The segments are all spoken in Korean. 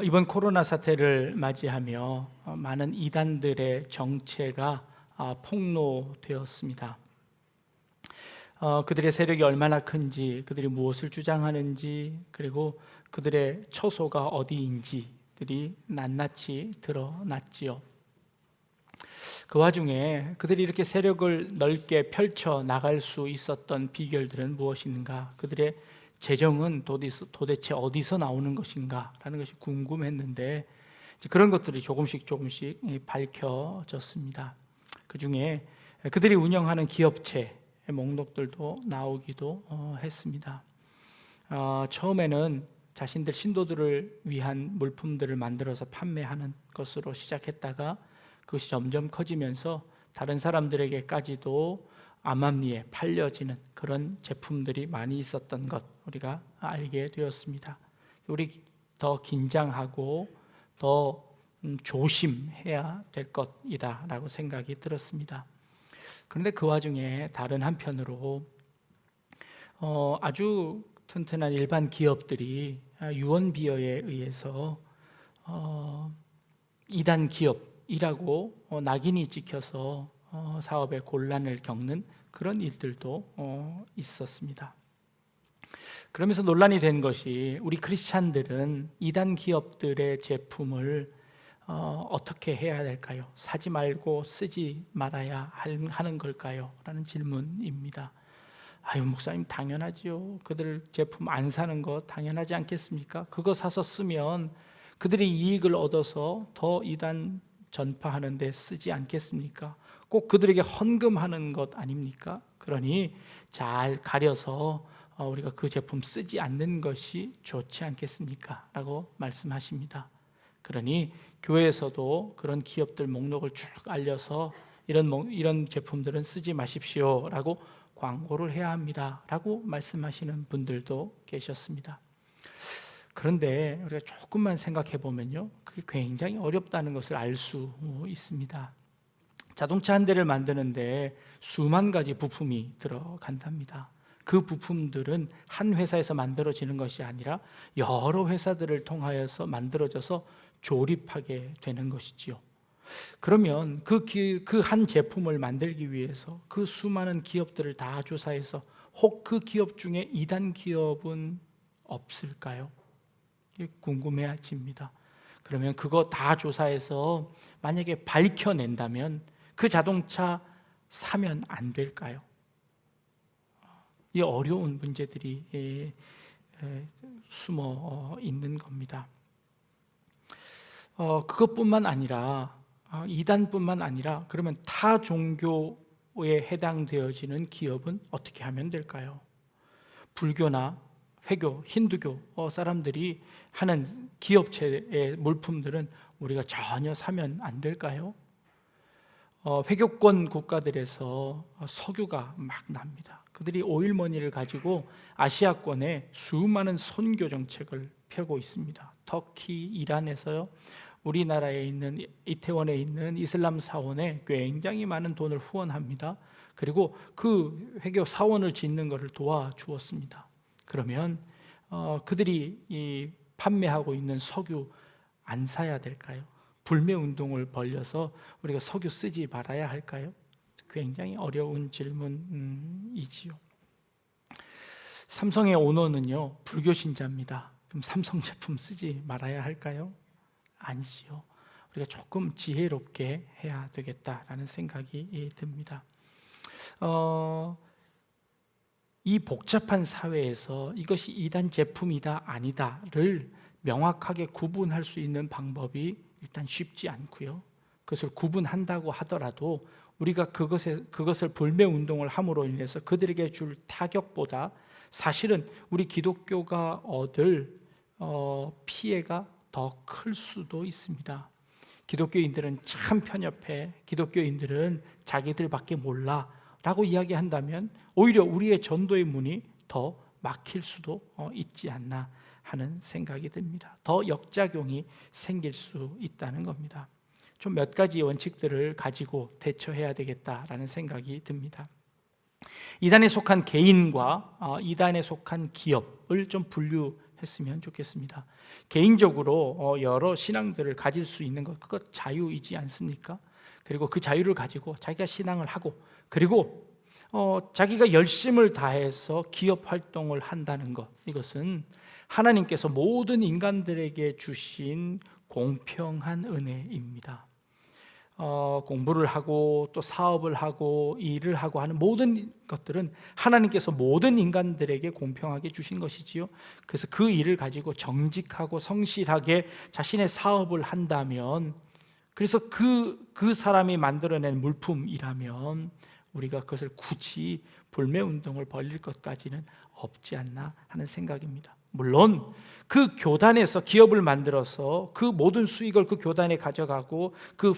이번 코로나 사태를 맞이하며 많은 이단들의 정체가 폭로되었습니다. 그들의 세력이 얼마나 큰지, 그들이 무엇을 주장하는지, 그리고 그들의 처소가 어디인지들이 낱낱이 드러났지요. 그 와중에 그들이 이렇게 세력을 넓게 펼쳐 나갈 수 있었던 비결들은 무엇인가? 그들의 재정은 도대체 어디서 나오는 것인가? 라는 것이 궁금했는데 그런 것들이 조금씩 밝혀졌습니다. 그 중에 그들이 운영하는 기업체의 목록들도 나오기도 했습니다. 처음에는 자신들 신도들을 위한 물품들을 만들어서 판매하는 것으로 시작했다가 그것이 점점 커지면서 다른 사람들에게까지도 암암리에 팔려지는 그런 제품들이 많이 있었던 것 우리가 알게 되었습니다. 우리 더 긴장하고 더 조심해야 될 것이다 라고 생각이 들었습니다. 그런데 그 와중에 다른 한편으로 아주 튼튼한 일반 기업들이 유언비어에 의해서 이단 기업이라고 낙인이 찍혀서 사업에 곤란을 겪는 그런 일들도 있었습니다. 그러면서 논란이 된 것이 우리 크리스찬들은 이단 기업들의 제품을 어떻게 해야 될까요? 사지 말고 쓰지 말아야 하는 걸까요? 라는 질문입니다. 아유, 목사님 당연하지요. 그들 제품 안 사는 거 당연하지 않겠습니까? 그거 사서 쓰면 그들이 이익을 얻어서 더 이단 전파하는 데 쓰지 않겠습니까? 꼭 그들에게 헌금하는 것 아닙니까? 그러니 잘 가려서 우리가 그 제품 쓰지 않는 것이 좋지 않겠습니까? 라고 말씀하십니다. 그러니 교회에서도 그런 기업들 목록을 쭉 알려서 이런 제품들은 쓰지 마십시오 라고 광고를 해야 합니다 라고 말씀하시는 분들도 계셨습니다. 그런데 우리가 조금만 생각해 보면요, 그게 굉장히 어렵다는 것을 알 수 있습니다. 자동차 한 대를 만드는데 수만 가지 부품이 들어간답니다. 그 부품들은 한 회사에서 만들어지는 것이 아니라 여러 회사들을 통하여서 만들어져서 조립하게 되는 것이지요. 그러면 그 한 제품을 만들기 위해서 그 수많은 기업들을 다 조사해서 혹 그 기업 중에 이단 기업은 없을까요? 궁금해집니다. 그러면 그거 다 조사해서 만약에 밝혀낸다면 그 자동차 사면 안 될까요? 이 어려운 문제들이 숨어 있는 겁니다. 그것뿐만 아니라 이단뿐만 아니라 그러면 타 종교에 해당되어지는 기업은 어떻게 하면 될까요? 불교나 회교, 힌두교 사람들이 하는 기업체의 물품들은 우리가 전혀 사면 안 될까요? 회교권 국가들에서 석유가 막 납니다. 그들이 오일머니를 가지고 아시아권에 수많은 선교 정책을 펴고 있습니다. 터키, 이란에서요, 우리나라에 있는 이태원에 있는 이슬람 사원에 굉장히 많은 돈을 후원합니다. 그리고 그 회교 사원을 짓는 것을 도와주었습니다. 그러면 그들이 판매하고 있는 석유 안 사야 될까요? 불매운동을 벌여서 우리가 석유 쓰지 말아야 할까요? 굉장히 어려운 질문이지요. 삼성의 오너는요, 불교 신자입니다. 그럼 삼성 제품 쓰지 말아야 할까요? 아니지요. 우리가 조금 지혜롭게 해야 되겠다라는 생각이 듭니다. 이 복잡한 사회에서 이것이 이단 제품이다 아니다를 명확하게 구분할 수 있는 방법이 일단 쉽지 않고요. 그것을 구분한다고 하더라도 우리가 그것을 불매운동을 함으로 인해서 그들에게 줄 타격보다 사실은 우리 기독교가 얻을 피해가 더 클 수도 있습니다. 기독교인들은 참 편협해, 기독교인들은 자기들밖에 몰라 라고 이야기한다면 오히려 우리의 전도의 문이 더 막힐 수도 있지 않나 하는 생각이 듭니다. 더 역작용이 생길 수 있다는 겁니다. 좀 몇 가지 원칙들을 가지고 대처해야 되겠다라는 생각이 듭니다. 이단에 속한 개인과 이단에 속한 기업을 좀 분류 했으면 좋겠습니다. 개인적으로 여러 신앙들을 가질 수 있는 것, 그것 자유이지 않습니까? 그리고 그 자유를 가지고 자기가 신앙을 하고, 그리고 자기가 열심을 다해서 기업 활동을 한다는 것, 이것은 하나님께서 모든 인간들에게 주신 공평한 은혜입니다. 공부를 하고 또 사업을 하고 일을 하고 하는 모든 것들은 하나님께서 모든 인간들에게 공평하게 주신 것이지요. 그래서 그 일을 가지고 정직하고 성실하게 자신의 사업을 한다면, 그래서 그 사람이 만들어낸 물품이라면 우리가 그것을 굳이 불매운동을 벌일 것까지는 없지 않나 하는 생각입니다. 물론 그 교단에서 기업을 만들어서 그 모든 수익을 그 교단에 가져가고 그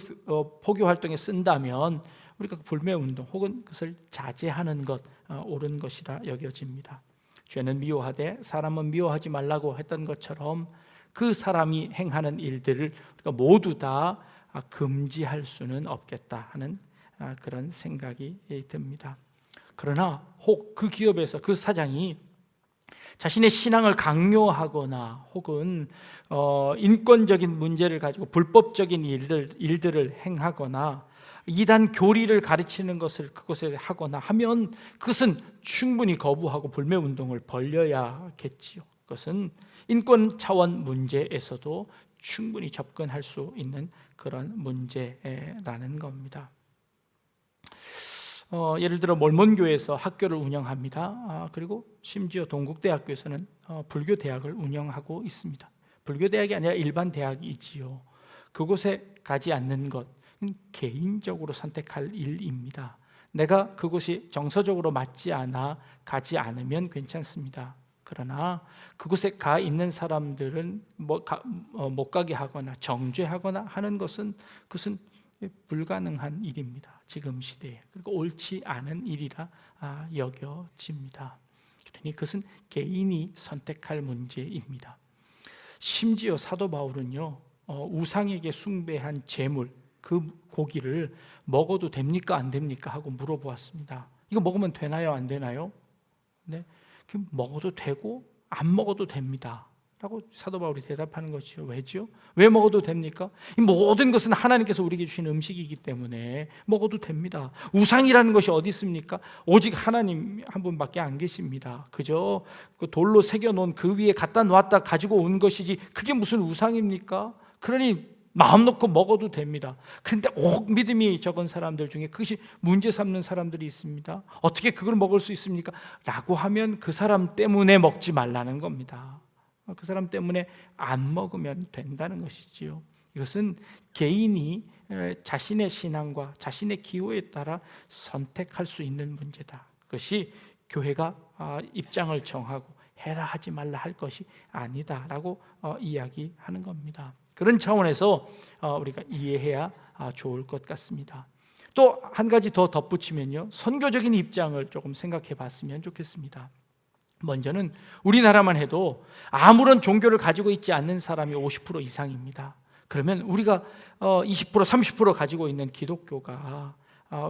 포교 활동에 쓴다면 우리가 그 불매운동 혹은 그것을 자제하는 것 옳은 것이라 여겨집니다. 죄는 미워하되 사람은 미워하지 말라고 했던 것처럼 그 사람이 행하는 일들을 우리가 모두 다 금지할 수는 없겠다 하는 그런 생각이 듭니다. 그러나 혹 그 기업에서 그 사장이 자신의 신앙을 강요하거나 혹은 인권적인 문제를 가지고 불법적인 일들을 행하거나 이단 교리를 가르치는 것을 그곳에 하거나 하면 그것은 충분히 거부하고 불매운동을 벌여야겠지요. 그것은 인권 차원 문제에서도 충분히 접근할 수 있는 그런 문제라는 겁니다. 예를 들어 몰몬교에서 학교를 운영합니다. 그리고 심지어 동국대학교에서는 불교 대학을 운영하고 있습니다. 불교 대학이 아니라 일반 대학이지요. 그곳에 가지 않는 것, 개인적으로 선택할 일입니다. 내가 그곳이 정서적으로 맞지 않아 가지 않으면 괜찮습니다. 그러나 그곳에 가 있는 사람들은 못 가게 하거나 정죄하거나 하는 것은 그것은 불가능한 일입니다. 지금 시대에. 그리고 옳지 않은 일이라 여겨집니다. 그러니 그것은 개인이 선택할 문제입니다. 심지어 사도 바울은요, 우상에게 숭배한 제물, 그 고기를 먹어도 됩니까 안 됩니까 하고 물어보았습니다. 이거 먹으면 되나요 안 되나요? 네, 먹어도 되고 안 먹어도 됩니다 라고 사도 바울이 대답하는 것이죠. 왜죠? 왜 먹어도 됩니까? 이 모든 것은 하나님께서 우리에게 주신 음식이기 때문에 먹어도 됩니다. 우상이라는 것이 어디 있습니까? 오직 하나님 한 분밖에 안 계십니다. 그저 그 돌로 새겨놓은 그 위에 갖다 놓았다 가지고 온 것이지 그게 무슨 우상입니까? 그러니 마음 놓고 먹어도 됩니다. 그런데 옥 믿음이 적은 사람들 중에 그것이 문제 삼는 사람들이 있습니다. 어떻게 그걸 먹을 수 있습니까? 라고 하면 그 사람 때문에 먹지 말라는 겁니다. 그 사람 때문에 안 먹으면 된다는 것이지요. 이것은 개인이 자신의 신앙과 자신의 기호에 따라 선택할 수 있는 문제다. 그것이 교회가 입장을 정하고 해라 하지 말라 할 것이 아니다라고 이야기하는 겁니다. 그런 차원에서 우리가 이해해야 좋을 것 같습니다. 또 한 가지 더 덧붙이면요, 선교적인 입장을 조금 생각해 봤으면 좋겠습니다. 먼저는 우리나라만 해도 아무런 종교를 가지고 있지 않는 사람이 50% 이상입니다. 그러면 우리가 20% 30% 가지고 있는 기독교가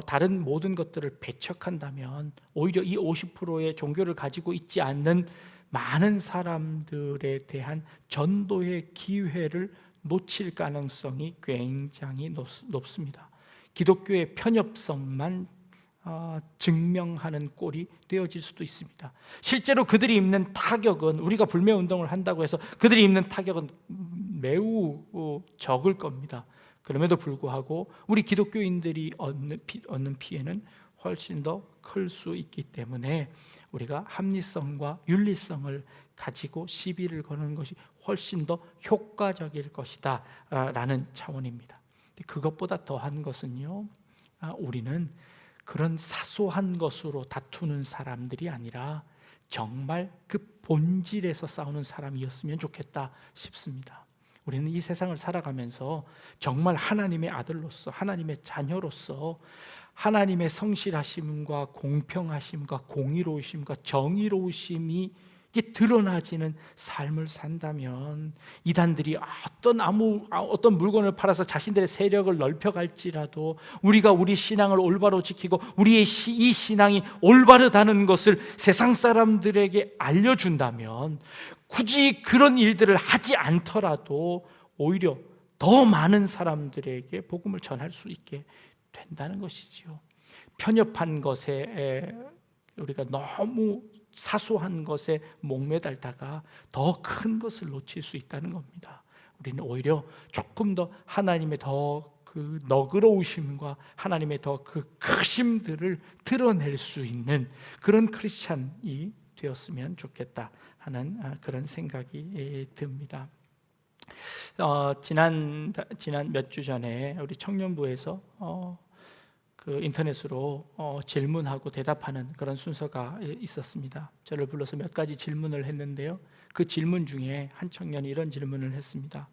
다른 모든 것들을 배척한다면 오히려 이 50%의 종교를 가지고 있지 않는 많은 사람들에 대한 전도의 기회를 놓칠 가능성이 굉장히 높습니다. 기독교의 편협성만 증명하는 꼴이 되어질 수도 있습니다. 실제로 그들이 입는 타격은, 우리가 불매운동을 한다고 해서 그들이 입는 타격은 매우 적을 겁니다. 그럼에도 불구하고 우리 기독교인들이 얻는 피해는 훨씬 더 클 수 있기 때문에 우리가 합리성과 윤리성을 가지고 시비를 거는 것이 훨씬 더 효과적일 것이다 라는 차원입니다. 그것보다 더한 것은요, 우리는 그런 사소한 것으로 다투는 사람들이 아니라 정말 그 본질에서 싸우는 사람이었으면 좋겠다 싶습니다. 우리는 이 세상을 살아가면서 정말 하나님의 아들로서, 하나님의 자녀로서 하나님의 성실하심과 공평하심과 공의로우심과 정의로우심이 이게 드러나지는 삶을 산다면 이단들이 어떤 물건을 팔아서 자신들의 세력을 넓혀갈지라도 우리가 우리 신앙을 올바로 지키고 우리의 이 신앙이 올바르다는 것을 세상 사람들에게 알려준다면 굳이 그런 일들을 하지 않더라도 오히려 더 많은 사람들에게 복음을 전할 수 있게 된다는 것이지요. 편협한 것에 우리가 너무 사소한 것에 목매달다가 더 큰 것을 놓칠 수 있다는 겁니다. 우리는 오히려 조금 더 하나님의 더 그 너그러우심과 하나님의 더 그 크심들을 드러낼 수 있는 그런 크리스찬이 되었으면 좋겠다 하는 그런 생각이 듭니다. 지난 몇 주 전에 우리 청년부에서 그 인터넷으로 질문하고 대답하는 그런 순서가 있었습니다. 저를 불러서 몇 가지 질문을 했는데요. 그 질문 중에 한 청년이 이런 질문을 했습니다.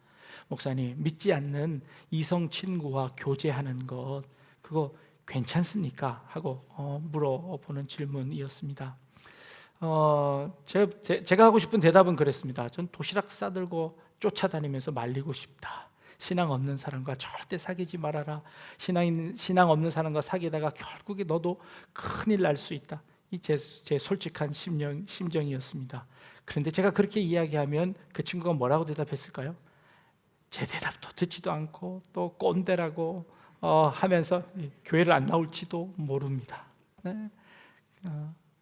목사님, 믿지 않는 이성 친구와 교제하는 것 그거 괜찮습니까? 하고 물어보는 질문이었습니다. 제가 하고 싶은 대답은 그랬습니다. 전 도시락 싸들고 쫓아다니면서 말리고 싶다. 신앙 없는 사람과 절대 사귀지 말아라. 신앙 없는 사람과 사귀다가 결국에 너도 큰일 날 수 있다. 이 제 솔직한 심정이었습니다. 그런데 제가 그렇게 이야기하면 그 친구가 뭐라고 대답했을까요? 제 대답도 듣지도 않고 또 꼰대라고 하면서 교회를 안 나올지도 모릅니다. 네.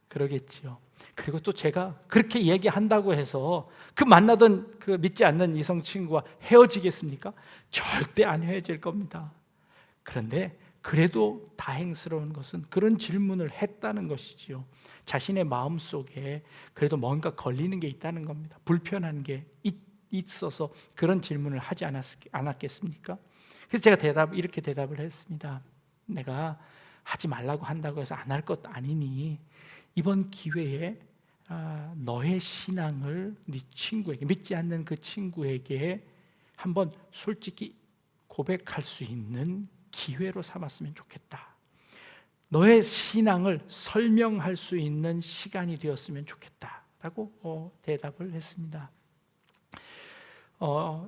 그러겠지요. 그리고 또 제가 그렇게 얘기한다고 해서 그 만나던 그 믿지 않는 이성 친구와 헤어지겠습니까? 절대 안 헤어질 겁니다. 그런데 그래도 다행스러운 것은 그런 질문을 했다는 것이지요. 자신의 마음속에 그래도 뭔가 걸리는 게 있다는 겁니다. 불편한 게 있어서 그런 질문을 하지 않았겠습니까? 그래서 제가 이렇게 대답을 했습니다. 내가 하지 말라고 한다고 해서 안 할 것 아니니 이번 기회에 너의 신앙을 네 친구에게, 믿지 않는 그 친구에게 한번 솔직히 고백할 수 있는 기회로 삼았으면 좋겠다. 너의 신앙을 설명할 수 있는 시간이 되었으면 좋겠다라고 대답을 했습니다.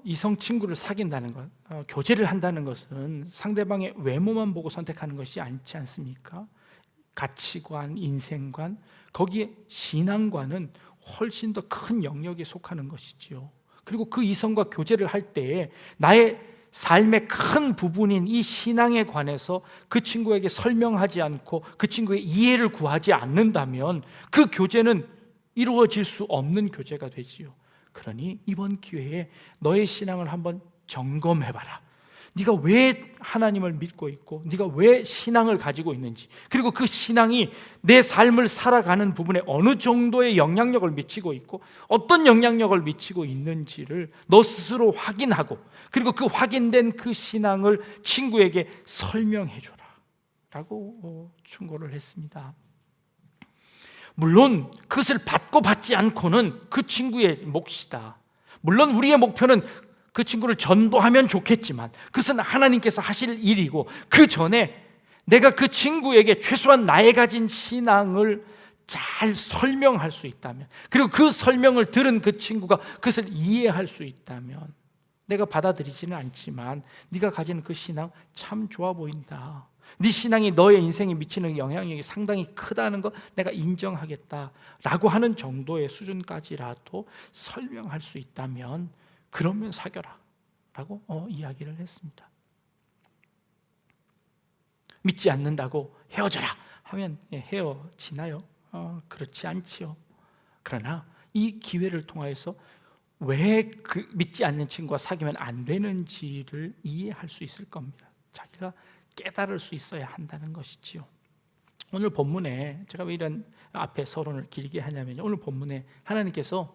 이성 친구를 사귄다는 것, 교제를 한다는 것은 상대방의 외모만 보고 선택하는 것이 아니지 않습니까? 가치관, 인생관, 거기에 신앙관은 훨씬 더 큰 영역에 속하는 것이지요. 그리고 그 이성과 교제를 할 때에 나의 삶의 큰 부분인 이 신앙에 관해서 그 친구에게 설명하지 않고 그 친구의 이해를 구하지 않는다면 그 교제는 이루어질 수 없는 교제가 되지요. 그러니 이번 기회에 너의 신앙을 한번 점검해봐라. 네가 왜 하나님을 믿고 있고 네가 왜 신앙을 가지고 있는지, 그리고 그 신앙이 내 삶을 살아가는 부분에 어느 정도의 영향력을 미치고 있고 어떤 영향력을 미치고 있는지를 너 스스로 확인하고, 그리고 그 확인된 그 신앙을 친구에게 설명해줘라 라고 충고를 했습니다. 물론 그것을 받고 받지 않고는 그 친구의 몫이다. 물론 우리의 목표는 그 친구를 전도하면 좋겠지만 그것은 하나님께서 하실 일이고, 그 전에 내가 그 친구에게 최소한 나의 가진 신앙을 잘 설명할 수 있다면, 그리고 그 설명을 들은 그 친구가 그것을 이해할 수 있다면, 내가 받아들이지는 않지만 네가 가진 그 신앙 참 좋아 보인다, 네 신앙이 너의 인생에 미치는 영향력이 상당히 크다는 거 내가 인정하겠다라고 하는 정도의 수준까지라도 설명할 수 있다면 그러면 사겨라 라고 이야기를 했습니다. 믿지 않는다고 헤어져라 하면 헤어지나요? 그렇지 않지요. 그러나 이 기회를 통해서 왜 그 믿지 않는 친구와 사귀면 안 되는지를 이해할 수 있을 겁니다. 자기가 깨달을 수 있어야 한다는 것이지요. 오늘 본문에 제가 왜 이런 앞에 서론을 길게 하냐면요, 오늘 본문에 하나님께서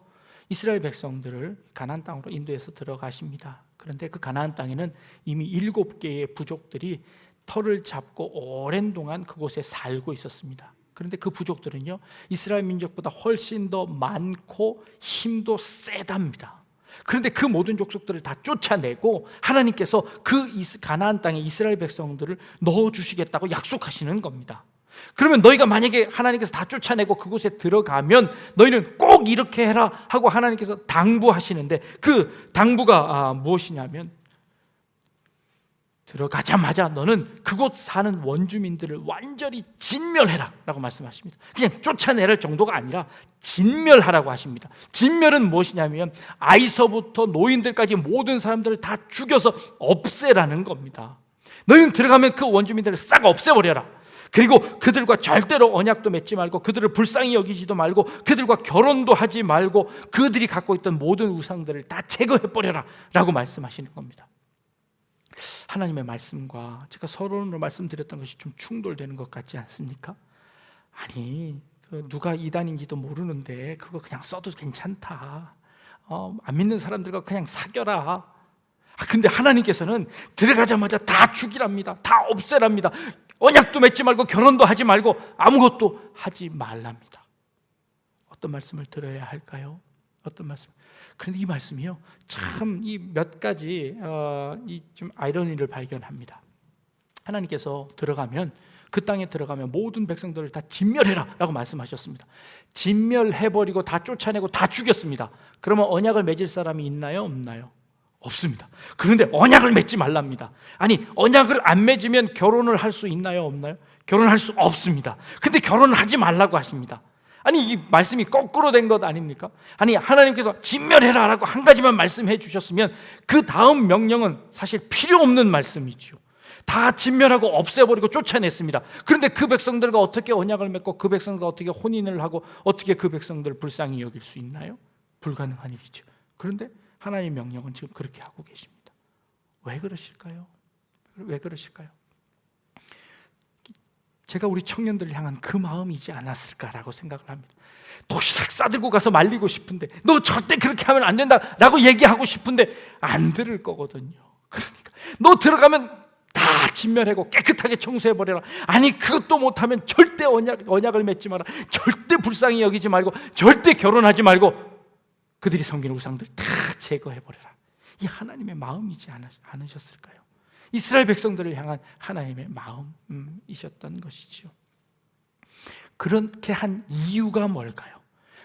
이스라엘 백성들을 가나안 땅으로 인도해서 들어가십니다. 그런데 그 가나안 땅에는 이미 7개의 부족들이 터를 잡고 오랜 동안 그곳에 살고 있었습니다. 그런데 그 부족들은요, 이스라엘 민족보다 훨씬 더 많고 힘도 세답니다. 그런데 그 모든 족속들을 다 쫓아내고 하나님께서 그 가나안 땅에 이스라엘 백성들을 넣어주시겠다고 약속하시는 겁니다. 그러면 너희가 만약에 하나님께서 다 쫓아내고 그곳에 들어가면 너희는 꼭 이렇게 해라 하고 하나님께서 당부하시는데, 그 당부가 무엇이냐면, 들어가자마자 너는 그곳 사는 원주민들을 완전히 진멸해라 라고 말씀하십니다. 그냥 쫓아내랄 정도가 아니라 진멸하라고 하십니다. 진멸은 무엇이냐면 아이서부터 노인들까지 모든 사람들을 다 죽여서 없애라는 겁니다. 너희는 들어가면 그 원주민들을 싹 없애버려라. 그리고 그들과 절대로 언약도 맺지 말고, 그들을 불쌍히 여기지도 말고, 그들과 결혼도 하지 말고, 그들이 갖고 있던 모든 우상들을 다 제거해버려라 라고 말씀하시는 겁니다. 하나님의 말씀과 제가 서론으로 말씀드렸던 것이 좀 충돌되는 것 같지 않습니까? 아니, 누가 이단인지도 모르는데 그거 그냥 써도 괜찮다. 안 믿는 사람들과 그냥 사겨라. 근데 하나님께서는 들어가자마자 다 죽이랍니다. 다 없애랍니다. 언약도 맺지 말고, 결혼도 하지 말고, 아무것도 하지 말랍니다. 어떤 말씀을 들어야 할까요? 어떤 말씀? 그런데 이 말씀이요, 참 이 몇 가지 이 좀 아이러니를 발견합니다. 하나님께서 들어가면, 그 땅에 들어가면 모든 백성들을 다 진멸해라 라고 말씀하셨습니다. 진멸해버리고 다 쫓아내고 다 죽였습니다. 그러면 언약을 맺을 사람이 있나요? 없나요? 없습니다. 그런데 언약을 맺지 말랍니다. 아니, 언약을 안 맺으면 결혼을 할 수 있나요? 없나요? 결혼할 수 없습니다. 근데 결혼을 하지 말라고 하십니다. 아니, 이 말씀이 거꾸로 된 것 아닙니까? 아니, 하나님께서 진멸해라 라고 한 가지만 말씀해 주셨으면 그 다음 명령은 사실 필요 없는 말씀이죠. 다 진멸하고 없애버리고 쫓아냈습니다. 그런데 그 백성들과 어떻게 언약을 맺고, 그 백성들과 어떻게 혼인을 하고, 어떻게 그 백성들을 불쌍히 여길 수 있나요? 불가능한 일이죠. 그런데 하나님의 명령은 지금 그렇게 하고 계십니다. 왜 그러실까요? 왜 그러실까요? 제가 우리 청년들을 향한 그 마음이지 않았을까라고 생각을 합니다. 도시락 싸들고 가서 말리고 싶은데, 너 절대 그렇게 하면 안 된다라고 얘기하고 싶은데 안 들을 거거든요. 그러니까 너 들어가면 다 진멸하고 깨끗하게 청소해버려라. 아니, 그것도 못하면 절대 언약을 맺지 마라. 절대 불쌍히 여기지 말고, 절대 결혼하지 말고, 그들이 섬기는 우상들 다 제거해버려라. 이 하나님의 마음이지 않으셨을까요? 이스라엘 백성들을 향한 하나님의 마음이셨던 것이죠. 그렇게 한 이유가 뭘까요?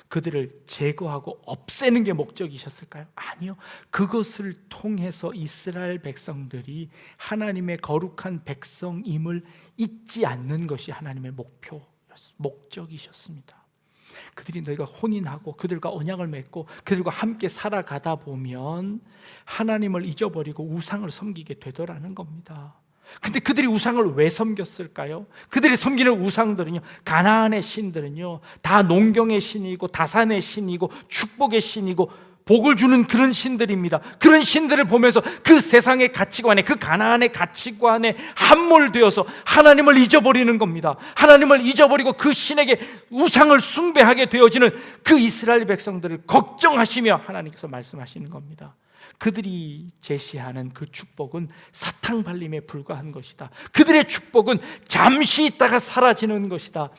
그들을 제거하고 없애는 게 목적이셨을까요? 아니요. 그것을 통해서 이스라엘 백성들이 하나님의 거룩한 백성임을 잊지 않는 것이 하나님의 목적이셨습니다. 그들이 너희가 혼인하고 그들과 언약을 맺고 그들과 함께 살아가다 보면 하나님을 잊어버리고 우상을 섬기게 되더라는 겁니다. 근데 그들이 우상을 왜 섬겼을까요? 그들이 섬기는 우상들은요, 가나안의 신들은요, 다 농경의 신이고 다산의 신이고 축복의 신이고 복을 주는 그런 신들입니다. 그런 신들을 보면서 그 세상의 가치관에, 그 가나안의 가치관에 함몰되어서 하나님을 잊어버리는 겁니다. 하나님을 잊어버리고 그 신에게 우상을 숭배하게 되어지는 그 이스라엘 백성들을 걱정하시며 하나님께서 말씀하시는 겁니다. 그들이 제시하는 그 축복은 사탕 발림에 불과한 것이다. 그들의 축복은 잠시 있다가 사라지는 것이다.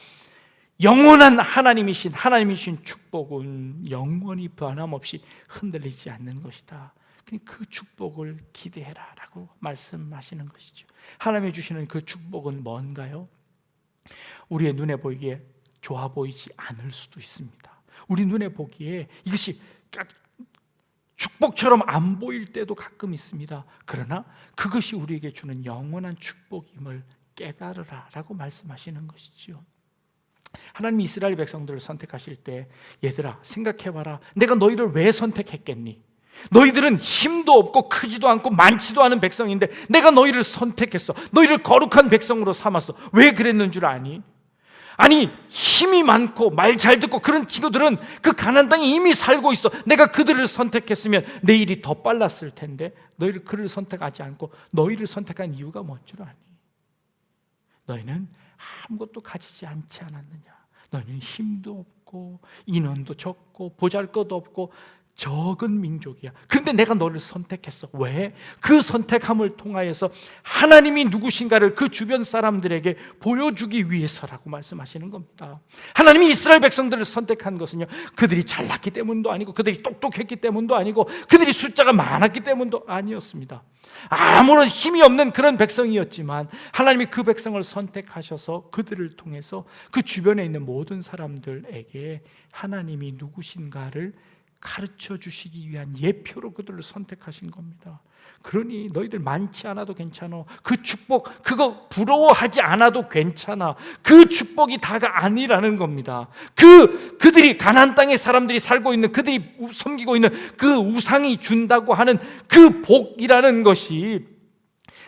영원한 하나님이신 축복은 영원히 변함없이 흔들리지 않는 것이다. 그 축복을 기대해라 라고 말씀하시는 것이죠. 하나님이 주시는 그 축복은 뭔가요? 우리의 눈에 보이기에 좋아 보이지 않을 수도 있습니다. 우리 눈에 보기에 이것이 축복처럼 안 보일 때도 가끔 있습니다. 그러나 그것이 우리에게 주는 영원한 축복임을 깨달으라 라고 말씀하시는 것이지요. 하나님이 이스라엘 백성들을 선택하실 때, 얘들아 생각해봐라. 내가 너희를 왜 선택했겠니? 너희들은 힘도 없고 크지도 않고 많지도 않은 백성인데 내가 너희를 선택했어. 너희를 거룩한 백성으로 삼았어. 왜 그랬는 줄 아니? 아니, 힘이 많고 말 잘 듣고 그런 친구들은 그 가나안 땅에 이미 살고 있어. 내가 그들을 선택했으면 내 일이 더 빨랐을 텐데 너희를 그를 선택하지 않고 너희를 선택한 이유가 뭔 줄 아니? 너희는 아무것도 가지지 않지 않았느냐? 너희는 힘도 없고 인원도 적고 보잘것도 없고 적은 민족이야. 그런데 내가 너를 선택했어. 왜? 그 선택함을 통하여서 하나님이 누구신가를 그 주변 사람들에게 보여주기 위해서라고 말씀하시는 겁니다. 하나님이 이스라엘 백성들을 선택한 것은요, 그들이 잘났기 때문도 아니고, 그들이 똑똑했기 때문도 아니고, 그들이 숫자가 많았기 때문도 아니었습니다. 아무런 힘이 없는 그런 백성이었지만 하나님이 그 백성을 선택하셔서 그들을 통해서 그 주변에 있는 모든 사람들에게 하나님이 누구신가를 가르쳐 주시기 위한 예표로 그들을 선택하신 겁니다. 그러니 너희들 많지 않아도 괜찮아. 그 축복, 그거 부러워하지 않아도 괜찮아. 그 축복이 다가 아니라는 겁니다. 그들이 가나안 땅의 사람들이 살고 있는, 그들이 섬기고 있는 그 우상이 준다고 하는 그 복이라는 것이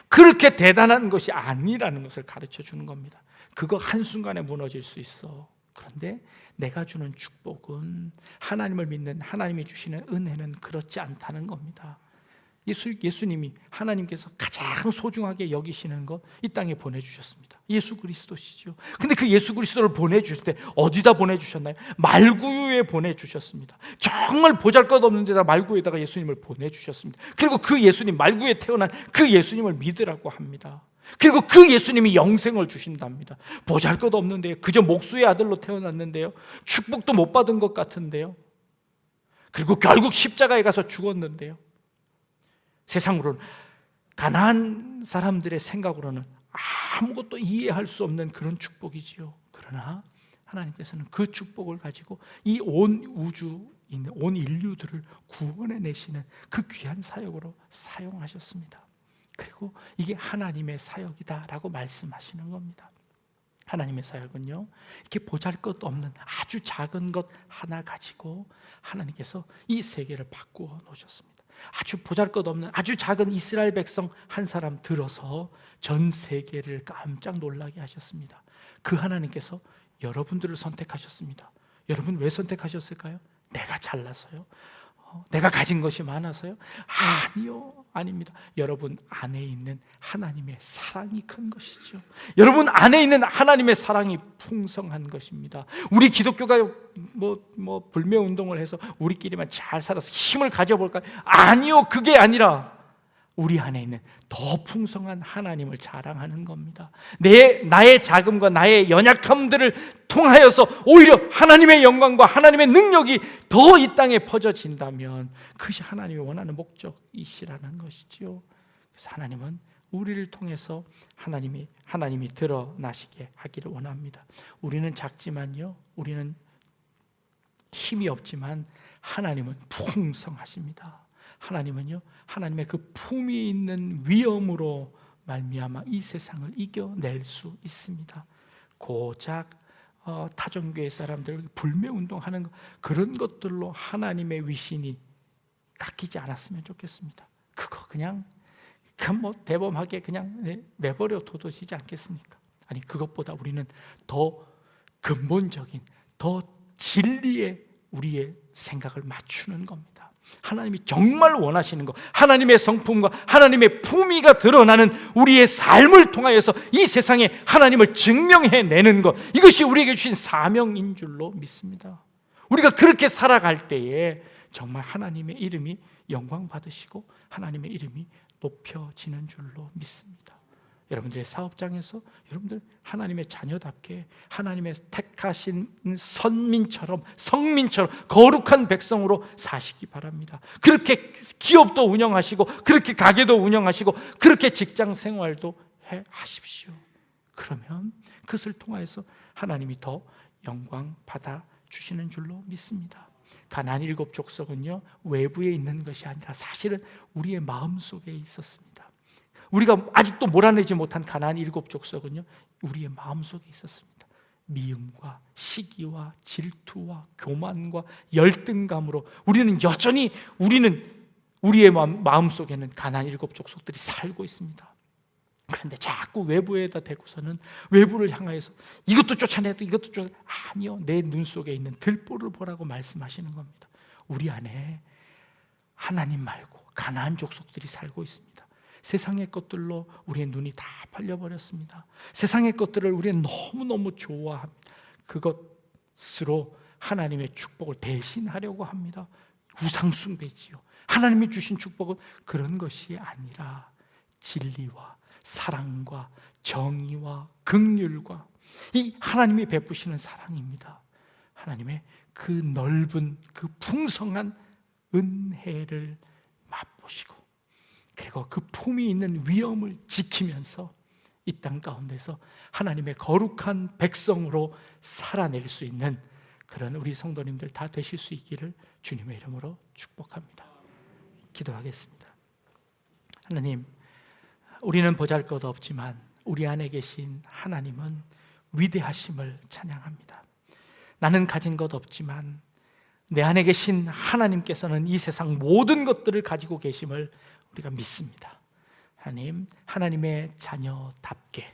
그렇게 대단한 것이 아니라는 것을 가르쳐 주는 겁니다. 그거 한순간에 무너질 수 있어. 그런데 내가 주는 축복은, 하나님을 믿는 하나님이 주시는 은혜는 그렇지 않다는 겁니다. 예수님이, 하나님께서 가장 소중하게 여기시는 것 이 땅에 보내주셨습니다. 예수 그리스도시죠. 근데 그 예수 그리스도를 보내주실 때 어디다 보내주셨나요? 말구유에 보내주셨습니다. 정말 보잘것없는 데다 말구유에다가 예수님을 보내주셨습니다. 그리고 그 예수님, 말구유에 태어난 그 예수님을 믿으라고 합니다. 그리고 그 예수님이 영생을 주신답니다. 보잘것없는데요, 그저 목수의 아들로 태어났는데요, 축복도 못 받은 것 같은데요, 그리고 결국 십자가에 가서 죽었는데요, 세상으로는, 가나안 사람들의 생각으로는 아무것도 이해할 수 없는 그런 축복이지요. 그러나 하나님께서는 그 축복을 가지고 이 온 우주, 온 인류들을 구원해 내시는 그 귀한 사역으로 사용하셨습니다. 그리고 이게 하나님의 사역이다라고 말씀하시는 겁니다. 하나님의 사역은요, 이렇게 보잘것없는 아주 작은 것 하나 가지고 하나님께서 이 세계를 바꾸어 놓으셨습니다. 아주 보잘것없는 아주 작은 이스라엘 백성 한 사람 들어서 전 세계를 깜짝 놀라게 하셨습니다. 그 하나님께서 여러분들을 선택하셨습니다. 여러분 왜 선택하셨을까요? 내가 잘나서요? 내가 가진 것이 많아서요? 아니요, 아닙니다. 여러분 안에 있는 하나님의 사랑이 큰 것이죠. 여러분 안에 있는 하나님의 사랑이 풍성한 것입니다. 우리 기독교가 불매운동을 해서 우리끼리만 잘 살아서 힘을 가져볼까요? 아니요, 그게 아니라 우리 안에 있는 더 풍성한 하나님을 자랑하는 겁니다. 나의 자금과 나의 연약함들을 통하여서 오히려 하나님의 영광과 하나님의 능력이 더 이 땅에 퍼져진다면 그것이 하나님이 원하는 목적이시라는 것이지요. 그래서 하나님은 우리를 통해서 하나님이 드러나시게 하기를 원합니다. 우리는 작지만요, 우리는 힘이 없지만 하나님은 풍성하십니다. 하나님은요, 하나님의 그 품이 있는 위엄으로 말미암아 이 세상을 이겨낼 수 있습니다. 고작 타종교의 사람들 불매운동하는 그런 것들로 하나님의 위신이 깎이지 않았으면 좋겠습니다. 그거 그냥 대범하게 그냥 내버려 둬도 되지 않겠습니까? 아니, 그것보다 우리는 더 근본적인, 더 진리에 우리의 생각을 맞추는 겁니다. 하나님이 정말 원하시는 것, 하나님의 성품과 하나님의 품위가 드러나는 우리의 삶을 통하여서 이 세상에 하나님을 증명해내는 것, 이것이 우리에게 주신 사명인 줄로 믿습니다. 우리가 그렇게 살아갈 때에 정말 하나님의 이름이 영광 받으시고 하나님의 이름이 높여지는 줄로 믿습니다. 여러분들의 사업장에서 여러분들 하나님의 자녀답게 하나님의 택하신 선민처럼, 성민처럼 거룩한 백성으로 사시기 바랍니다. 그렇게 기업도 운영하시고, 그렇게 가게도 운영하시고, 그렇게 직장 생활도 하십시오. 그러면 그것을 통해서 하나님이 더 영광 받아 주시는 줄로 믿습니다. 가나안 7 족속은요, 외부에 있는 것이 아니라 사실은 우리의 마음속에 있었습니다. 우리가 아직도 몰아내지 못한 가나안 7 족속은요, 우리의 마음속에 있었습니다. 미움과 시기와 질투와 교만과 열등감으로 우리는 여전히 우리의 마음속에는 가나안 7 족속들이 살고 있습니다. 그런데 자꾸 외부에다 대고서는 외부를 향하여서 이것도 쫓아내도 이것도 아니요, 내 눈 속에 있는 들보를 보라고 말씀하시는 겁니다. 우리 안에 하나님 말고 가나안 족속들이 살고 있습니다. 세상의 것들로 우리의 눈이 다 팔려버렸습니다. 세상의 것들을 우리는 너무너무 좋아합니다. 그것으로 하나님의 축복을 대신하려고 합니다. 우상숭배지요. 하나님이 주신 축복은 그런 것이 아니라 진리와 사랑과 정의와 긍휼과 이 하나님이 베푸시는 사랑입니다. 하나님의 그 넓은 그 풍성한 은혜를 맛보시고, 그리고 그 품이 있는 위엄을 지키면서 이 땅 가운데서 하나님의 거룩한 백성으로 살아낼 수 있는 그런 우리 성도님들 다 되실 수 있기를 주님의 이름으로 축복합니다. 기도하겠습니다. 하나님, 우리는 보잘것없지만 우리 안에 계신 하나님은 위대하심을 찬양합니다. 나는 가진 것 없지만 내 안에 계신 하나님께서는 이 세상 모든 것들을 가지고 계심을 우리가 믿습니다. 하나님, 하나님의 자녀답게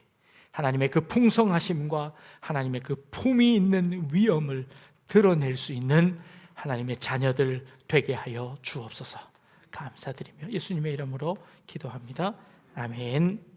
하나님의 그 풍성하심과 하나님의 그 품이 있는 위엄을 드러낼 수 있는 하나님의 자녀들 되게 하여 주옵소서. 감사드리며 예수님의 이름으로 기도합니다. 아멘.